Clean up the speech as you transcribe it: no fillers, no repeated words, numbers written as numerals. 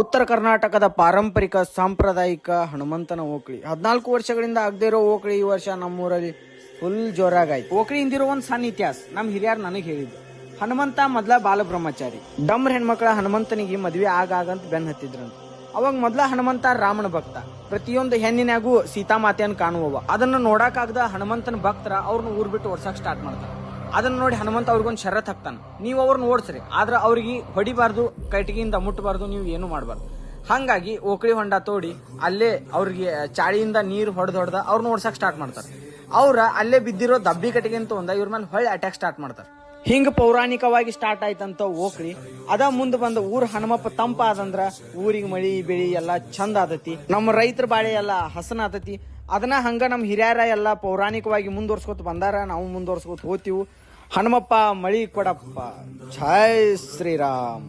ಉತ್ತರ ಕರ್ನಾಟಕದ ಪಾರಂಪರಿಕ ಸಾಂಪ್ರದಾಯಿಕ ಹನುಮಂತನ ಓಕಳಿ 14 ವರ್ಷಗಳಿಂದ ಆಗದೇ ಇರೋ ಓಕಳಿ ಈ ವರ್ಷ ನಮ್ಮೂರಲ್ಲಿ ಫುಲ್ ಜೋರಾಗಾಯ್ತು. ಓಕಳಿ ಹಿಂದಿರೋ ಒಂದ್ ಸಣ್ಣ ಇತಿಹಾಸ ನಮ್ ಹಿರಿಯರ್ ನನಗೆ ಹೇಳಿದ್ರು. ಹನುಮಂತ ಮೊದ್ಲ ಬಾಲ ಬ್ರಹ್ಮಚಾರಿ, ಡಮ್ರ ಹೆಣ್ಮಕ್ಳ ಹನುಮಂತನಿಗೆ ಮದ್ವೆ ಆಗಂತ ಬೆನ್ ಹತ್ತಿದ್ರಂತ. ಅವಾಗ ಮೊದ್ಲ ಹನುಮಂತ ರಾಮನ ಭಕ್ತ, ಪ್ರತಿಯೊಂದು ಹೆಣ್ಣಿನಾಗೂ ಸೀತಾಮಾತೆಯನ್ನು ಕಾಣುವವ. ಅದನ್ನ ನೋಡಕ್ಕಾಗದ ಹನುಮಂತನ ಭಕ್ತರ ಅವ್ರನ್ನ ಊರ್ ಬಿಟ್ಟು ಓಡ್ಸಕ್ ಸ್ಟಾರ್ಟ್ ಮಾಡ್ತಾರ. ಅದನ್ನ ನೋಡಿ ಹನುಮಂತ ಅವ್ರಿಗೊಂದು ಷರತ್ ಹಾಕ್ತಾನ, ನೀವು ಅವ್ರನ್ನ ಓಡಿಸ್ರಿ, ಆದ್ರ ಅವ್ರಿಗೆ ಹೊಡಿಬಾರ್ದು, ಕೈಟಿಗೆಯಿಂದ ಮುಟ್ಟಬಾರ್ದು, ನೀವು ಏನು ಮಾಡಬಾರ್ದು. ಹಂಗಾಗಿ ಓಕಳಿ ಹೊಂಡ ತೋಡಿ ಅಲ್ಲೇ ಅವ್ರಿಗೆ ಚಾಳಿಯಿಂದ ನೀರು ಹೊಡೆದ ಅವ್ರನ್ನ ಓಡ್ಸಕ್ ಸ್ಟಾರ್ಟ್ ಮಾಡ್ತಾರೆ. ಅವ್ರ ಅಲ್ಲೇ ಬಿದ್ದಿರೋ ದಬ್ಬಿ ಕಟ್ಟಿಗೆ ಅಂತ ಒಂದ ಇವ್ರ ಮೇಲೆ ಹೊಳ್ಳಿ ಅಟ್ಯಾಕ್ ಸ್ಟಾರ್ಟ್ ಮಾಡ್ತಾರೆ. ಹಿಂಗ ಪೌರಾಣಿಕವಾಗಿ ಸ್ಟಾರ್ಟ್ ಆಯ್ತಂತ ಓಕಳಿ. ಅದ ಮುಂದೆ ಬಂದ ಊರ್ ಹನುಮಪ್ಪ ತಂಪ ಆದಂದ್ರ ಊರಿಗೆ ಮಳಿ ಬೆಳಿ ಎಲ್ಲಾ ಚಂದ ಆತತಿ, ನಮ್ಮ ರೈತರ ಬಾಳೆ ಎಲ್ಲಾ ಹಸನ ಆತತಿ. ಅದನ್ನ ಹಂಗ ನಮ್ ಹಿರಿಯರ ಎಲ್ಲಾ ಪೌರಾಣಿಕವಾಗಿ ಮುಂದುವರ್ಸ್ಕೊತ ಬಂದಾರ, ನಾವು ಮುಂದುವರ್ಸ್ಕೊತ ಹೋಗ್ತೀವಿ. ಹನುಮಪ್ಪ ಮಳಿ ಕೊಡಪ್ಪ, ಜೈ ಶ್ರೀರಾಮ್.